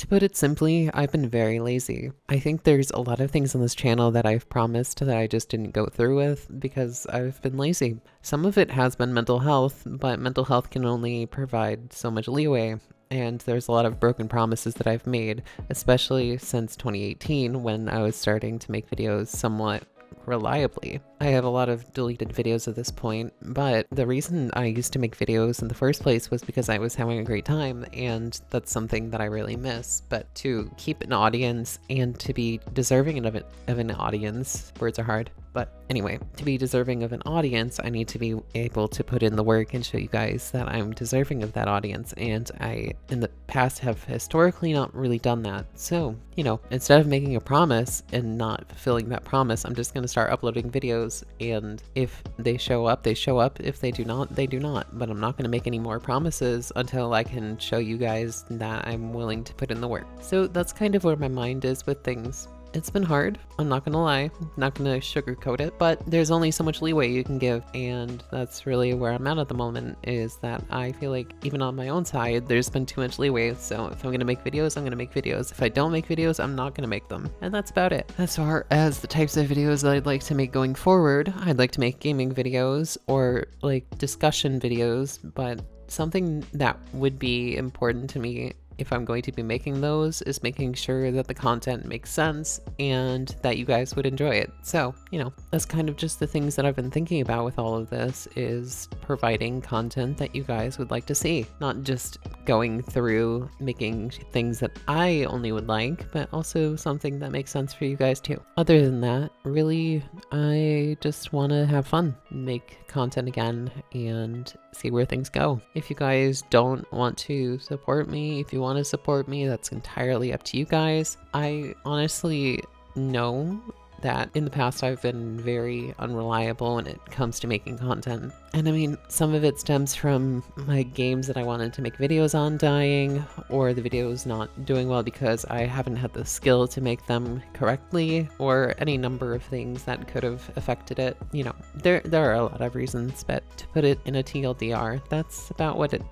put it simply, I've been very lazy. I think there's a lot of things on this channel that I've promised that I just didn't go through with because I've been lazy. Some of it has been mental health, but mental health can only provide so much leeway. And there's a lot of broken promises that I've made, especially since 2018 when I was starting to make videos somewhat reliably. I have a lot of deleted videos at this point, but the reason I used to make videos in the first place was because I was having a great time, and that's something that I really miss. But to keep an audience and to be deserving of an audience, words are hard, but anyway, to be deserving of an audience, I need to be able to put in the work and show you guys that I'm deserving of that audience, and I, in the past, have historically not really done that. So, you know, instead of making a promise and not fulfilling that promise, I'm just going to start uploading videos, and if they show up, they show up. If they do not, they do not. But I'm not going to make any more promises until I can show you guys that I'm willing to put in the work. So that's kind of where my mind is with things. It's been hard, I'm not gonna lie, not gonna sugarcoat it, but there's only so much leeway you can give, and that's really where I'm at the moment, is that I feel like even on my own side, there's been too much leeway. So if I'm gonna make videos, I'm gonna make videos. If I don't make videos, I'm not gonna make them. And that's about it. As far as the types of videos that I'd like to make going forward, I'd like to make gaming videos or like discussion videos, but something that would be important to me if I'm going to be making those is making sure that the content makes sense and that you guys would enjoy it. So, you know, that's kind of just the things that I've been thinking about with all of this, is providing content that you guys would like to see, not just going through making things that I only would like, but also something that makes sense for you guys too. Other than that, really, I just want to have fun, make content again, and see where things go. If you guys don't want to support me, if you want to support me, that's entirely up to you guys. I honestly know that in the past I've been very unreliable when it comes to making content. And I mean, some of it stems from my games that I wanted to make videos on dying, or the videos not doing well because I haven't had the skill to make them correctly, or any number of things that could have affected it. You know, there are a lot of reasons, but to put it in a TLDR, that's about what it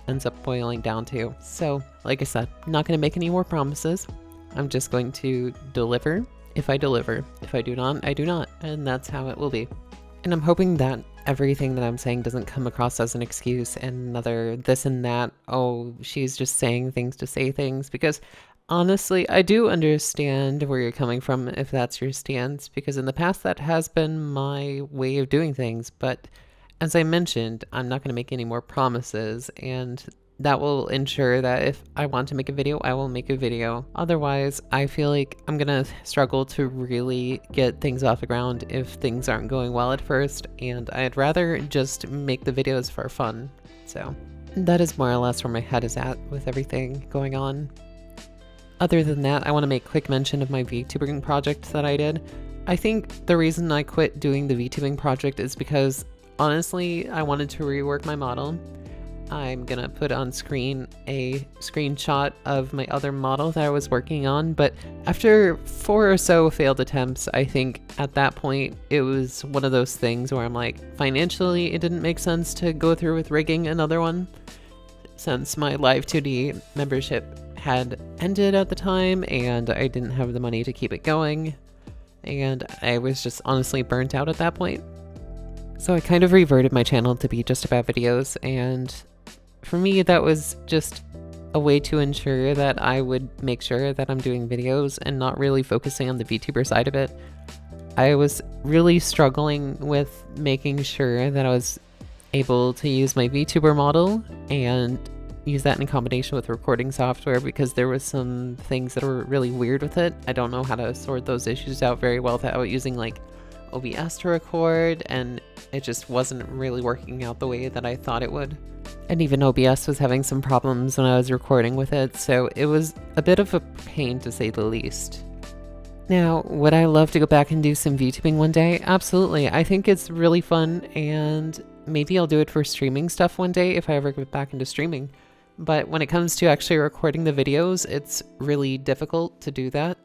ends up boiling down to. So, like I said, I'm not going to make any more promises. I'm just going to deliver. If I deliver. If I do not, I do not. And that's how it will be. And I'm hoping that everything that I'm saying doesn't come across as an excuse and another this and that. Oh, she's just saying things to say things. Because honestly, I do understand where you're coming from if that's your stance. Because in the past, that has been my way of doing things. But as I mentioned, I'm not going to make any more promises. And that will ensure that if I want to make a video, I will make a video. Otherwise, I feel like I'm gonna struggle to really get things off the ground if things aren't going well at first, and I'd rather just make the videos for fun. So that is more or less where my head is at with everything going on. Other than that, I want to make quick mention of my VTubing project that I did. I think the reason I quit doing the VTubing project is because, honestly, I wanted to rework my model. I'm gonna put on screen a screenshot of my other model that I was working on, but after 4 or so failed attempts, I think at that point it was one of those things where I'm like, financially it didn't make sense to go through with rigging another one, since my Live 2D membership had ended at the time and I didn't have the money to keep it going, and I was just honestly burnt out at that point. So I kind of reverted my channel to be just about videos, and for me, that was just a way to ensure that I would make sure that I'm doing videos and not really focusing on the VTuber side of it. I was really struggling with making sure that I was able to use my VTuber model and use that in combination with recording software, because there was some things that were really weird with it. I don't know how to sort those issues out very well without using like OBS to record, and it just wasn't really working out the way that I thought it would. And even OBS was having some problems when I was recording with it, so it was a bit of a pain to say the least. Now, would I love to go back and do some VTubing one day? Absolutely. I think it's really fun, and maybe I'll do it for streaming stuff one day if I ever get back into streaming. But when it comes to actually recording the videos, it's really difficult to do that.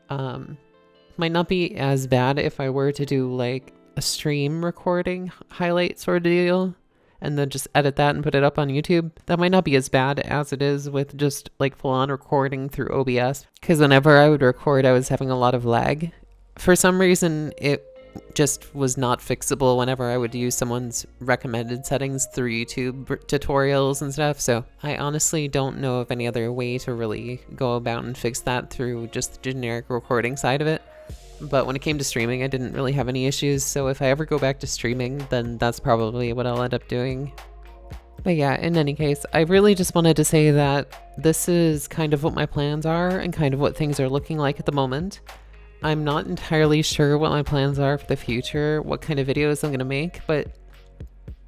Might not be as bad if I were to do like a stream recording highlight sort of deal, and then just edit that and put it up on YouTube. That might not be as bad as it is with just like full on recording through OBS. Because whenever I would record, I was having a lot of lag. For some reason, it just was not fixable whenever I would use someone's recommended settings through YouTube tutorials and stuff. So I honestly don't know of any other way to really go about and fix that through just the generic recording side of it. But when it came to streaming, I didn't really have any issues. So if I ever go back to streaming, then that's probably what I'll end up doing. But yeah, in any case, I really just wanted to say that this is kind of what my plans are and kind of what things are looking like at the moment. I'm not entirely sure what my plans are for the future, what kind of videos I'm going to make, but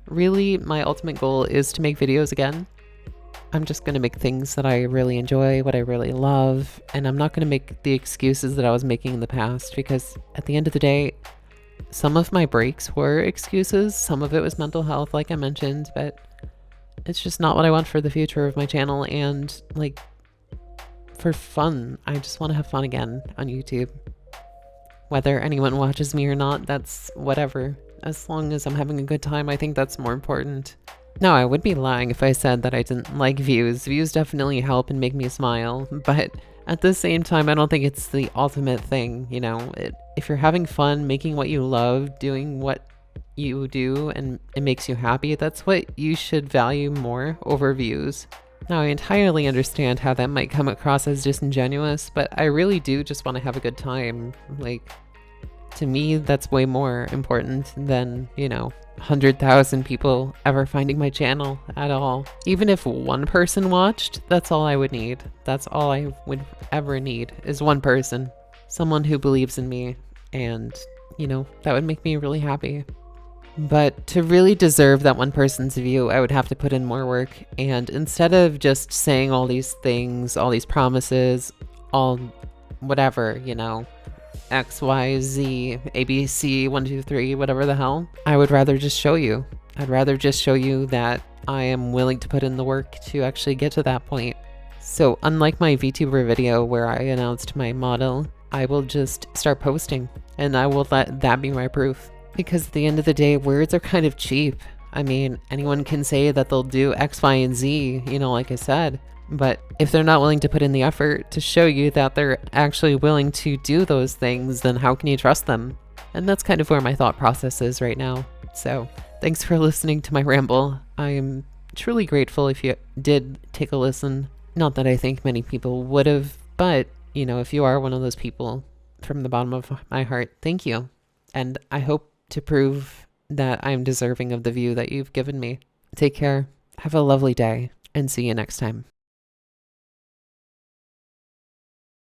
really my ultimate goal is to make videos again. I'm just going to make things that I really enjoy, what I really love, and I'm not going to make the excuses that I was making in the past, because at the end of the day, some of my breaks were excuses, some of it was mental health like I mentioned, but it's just not what I want for the future of my channel. And like, for fun, I just want to have fun again on YouTube. Whether anyone watches me or not, that's whatever. As long as I'm having a good time, I think that's more important. No, I would be lying if I said that I didn't like views. Views definitely help and make me smile, but at the same time, I don't think it's the ultimate thing, you know? If you're having fun, making what you love, doing what you do, and it makes you happy, that's what you should value more over views. Now, I entirely understand how that might come across as disingenuous, but I really do just want to have a good time. Like, to me, that's way more important than, you know, 100,000 people ever finding my channel at all. Even if one person watched, that's all I would need. That's all I would ever need, is one person. Someone who believes in me, and, you know, that would make me really happy. But to really deserve that one person's view, I would have to put in more work. And instead of just saying all these things, all these promises, all whatever, you know, X, Y, Z, A, B, C, 1, 2, 3, whatever the hell, I would rather just show you. I'd rather just show you that I am willing to put in the work to actually get to that point. So unlike my VTuber video where I announced my model, I will just start posting, and I will let that be my proof. Because at the end of the day, words are kind of cheap. I mean, anyone can say that they'll do X, Y, and Z, you know, like I said. But if they're not willing to put in the effort to show you that they're actually willing to do those things, then how can you trust them? And that's kind of where my thought process is right now. So thanks for listening to my ramble. I am truly grateful if you did take a listen. Not that I think many people would have, but, you know, if you are one of those people, from the bottom of my heart, thank you. And I hope to prove that I'm deserving of the view that you've given me. Take care, have a lovely day, and see you next time.